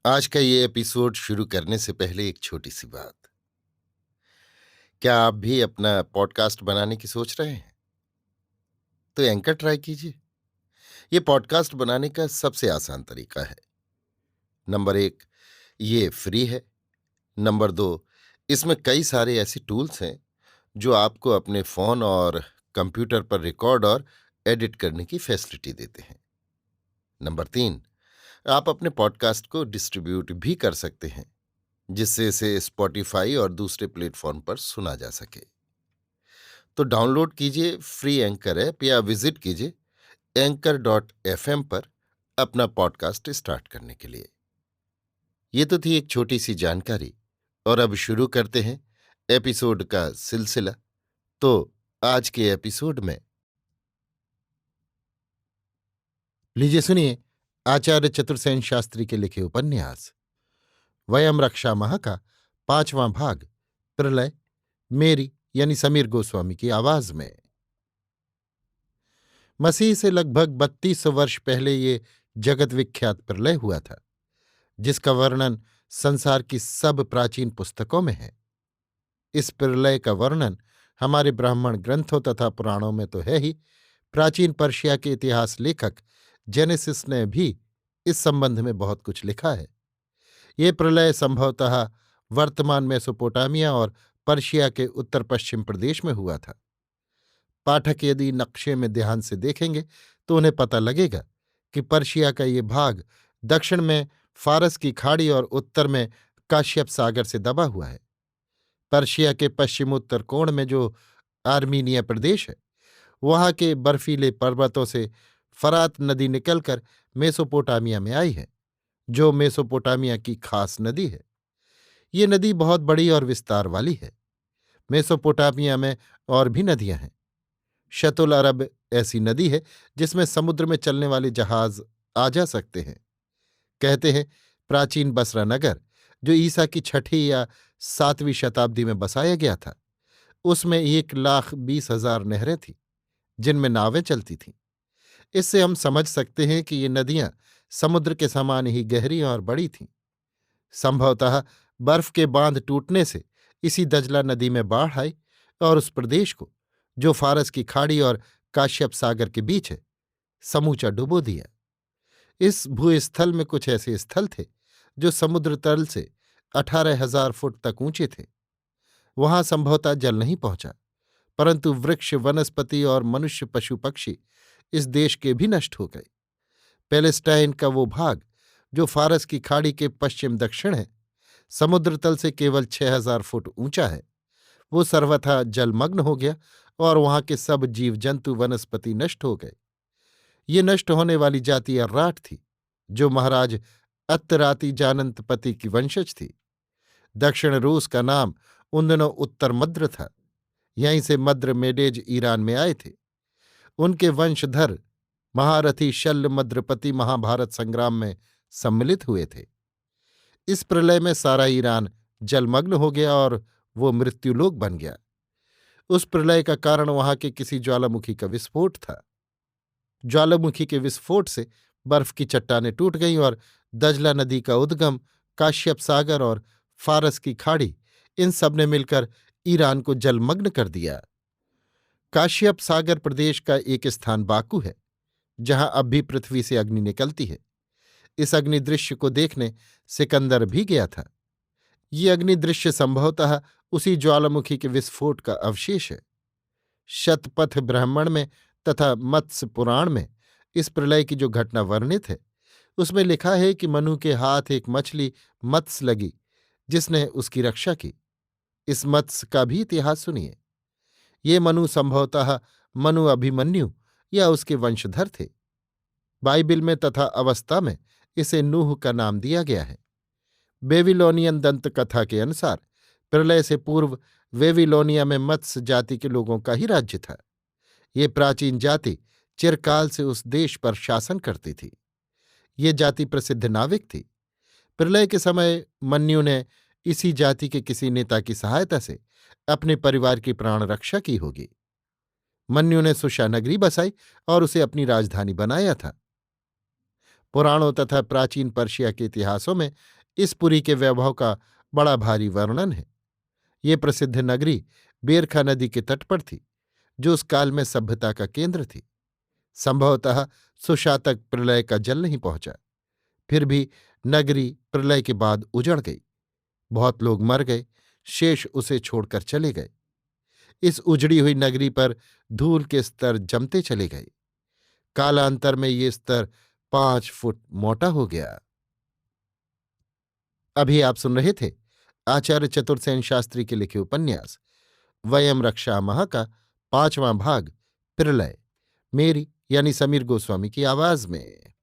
आज का ये एपिसोड शुरू करने से पहले एक छोटी सी बात। क्या आप भी अपना पॉडकास्ट बनाने की सोच रहे हैं? तो एंकर ट्राई कीजिए। ये पॉडकास्ट बनाने का सबसे आसान तरीका है। नंबर एक, ये फ्री है। नंबर दो, इसमें कई सारे ऐसे टूल्स हैं जो आपको अपने फोन और कंप्यूटर पर रिकॉर्ड और एडिट करने की फैसिलिटी देते हैं। नंबर तीन, आप अपने पॉडकास्ट को डिस्ट्रीब्यूट भी कर सकते हैं, जिससे इसे स्पॉटिफाई और दूसरे प्लेटफॉर्म पर सुना जा सके। तो डाउनलोड कीजिए फ्री एंकर ऐप या विजिट कीजिए anchor.fm पर अपना पॉडकास्ट स्टार्ट करने के लिए। ये तो थी एक छोटी सी जानकारी, और अब शुरू करते हैं एपिसोड का सिलसिला। तो आज के एपिसोड में लीजिए सुनिए आचार्य चतुर्सेन शास्त्री के लिखे उपन्यास वयम रक्षा माह का 5वां भाग, प्रलय, मेरी यानी समीर गोस्वामी की आवाज में। मसीह से लगभग 3200 वर्ष पहले ये जगत विख्यात प्रलय हुआ था, जिसका वर्णन संसार की सब प्राचीन पुस्तकों में है। इस प्रलय का वर्णन हमारे ब्राह्मण ग्रंथों तथा पुराणों में तो है ही, प्राचीन पर्शिया के इतिहास लेखक जेनेसिस ने भी इस संबंध में बहुत कुछ लिखा है। ये प्रलय संभवतः वर्तमान मेसोपोटामिया और पर्शिया के उत्तर पश्चिम प्रदेश में हुआ था। पाठक यदि नक्शे में ध्यान से देखेंगे तो उन्हें पता लगेगा कि पर्शिया का ये भाग दक्षिण में फारस की खाड़ी और उत्तर में काश्यप सागर से दबा हुआ है। पर्शिया के पश्चिमोत्तर कोण में जो आर्मीनिया प्रदेश है, वहां के बर्फीले पर्वतों से फरात नदी निकलकर मेसोपोटामिया में आई है, जो मेसोपोटामिया की खास नदी है। ये नदी बहुत बड़ी और विस्तार वाली है। मेसोपोटामिया में और भी नदियां हैं। शतुल अरब ऐसी नदी है जिसमें समुद्र में चलने वाले जहाज आ जा सकते हैं। कहते हैं प्राचीन बसरा नगर, जो ईसा की 6वीं या 7वीं शताब्दी में बसाया गया था, उसमें 1,20,000 नहरें थीं जिनमें नावें चलती थीं। इससे हम समझ सकते हैं कि ये नदियां समुद्र के समान ही गहरी और बड़ी थीं। संभवतः बर्फ के बांध टूटने से इसी दजला नदी में बाढ़ आई और उस प्रदेश को, जो फारस की खाड़ी और काश्यप सागर के बीच है, समूचा डुबो दिया। इस भूस्थल में कुछ ऐसे स्थल थे जो समुद्र तल से 18,000 फुट तक ऊंचे थे। वहां संभवतः जल नहीं पहुंचा, परंतु वृक्ष, वनस्पति और मनुष्य, पशु पक्षी इस देश के भी नष्ट हो गए। पैलेस्टाइन का वो भाग, जो फारस की खाड़ी के पश्चिम दक्षिण है, समुद्र तल से केवल 6,000 फुट ऊंचा है, वो सर्वथा जलमग्न हो गया और वहां के सब जीव जंतु, वनस्पति नष्ट हो गए। ये नष्ट होने वाली जाति अर्राट थी, जो महाराज अत्तराती जानंतपति की वंशज थी। दक्षिण रूस का नाम उन दिनों उत्तर मद्र था। यहीं से मद्र मेडेज ईरान में आए थे। उनके वंशधर महारथी शल्य मद्रपति महाभारत संग्राम में सम्मिलित हुए थे। इस प्रलय में सारा ईरान जलमग्न हो गया और वो मृत्युलोक बन गया। उस प्रलय का कारण वहां के किसी ज्वालामुखी का विस्फोट था। ज्वालामुखी के विस्फोट से बर्फ की चट्टानें टूट गईं और दजला नदी का उद्गम, काश्यप सागर और फारस की खाड़ी, इन सब ने मिलकर ईरान को जलमग्न कर दिया। काश्यप सागर प्रदेश का एक स्थान बाकू है, जहां अब भी पृथ्वी से अग्नि निकलती है। इस अग्नि दृश्य को देखने सिकंदर भी गया था। ये अग्नि दृश्य संभवतः उसी ज्वालामुखी के विस्फोट का अवशेष है। शतपथ ब्राह्मण में तथा मत्स्य पुराण में इस प्रलय की जो घटना वर्णित है, उसमें लिखा है कि मनु के हाथ एक मछली मत्स्य लगी, जिसने उसकी रक्षा की। इस मत्स्य का भी इतिहास सुनिए। ये मनु संभवतः मनु अभिमन्यु या उसके वंशधर थे। बाइबिल में तथा अवस्था में इसे नूह का नाम दिया गया है। बेबीलोनियन दंत कथा के अनुसार प्रलय से पूर्व वेबीलोनिया में मत्स्य जाति के लोगों का ही राज्य था। ये प्राचीन जाति चिरकाल से उस देश पर शासन करती थी। ये जाति प्रसिद्ध नाविक थी। प्रलय के समय मन्यु ने इसी जाति के किसी नेता की सहायता से अपने परिवार की प्राण रक्षा की होगी। मन्यु ने सुषा नगरी बसाई और उसे अपनी राजधानी बनाया था। पुराणों तथा प्राचीन पर्शिया के इतिहासों में इस पुरी के वैभव का बड़ा भारी वर्णन है। ये प्रसिद्ध नगरी बेरखा नदी के तट पर थी, जो उस काल में सभ्यता का केंद्र थी। संभवतः सुशातक प्रलय का जल नहीं पहुंचा, फिर भी नगरी प्रलय के बाद उजड़ गई। बहुत लोग मर गए, शेष उसे छोड़कर चले गए। इस उजड़ी हुई नगरी पर धूल के स्तर जमते चले गए। कालांतर में ये स्तर 5 फुट मोटा हो गया। अभी आप सुन रहे थे आचार्य चतुर्सेन शास्त्री के लिखे उपन्यास वयम रक्षामः का 5वां भाग प्रलय, मेरी यानी समीर गोस्वामी की आवाज में।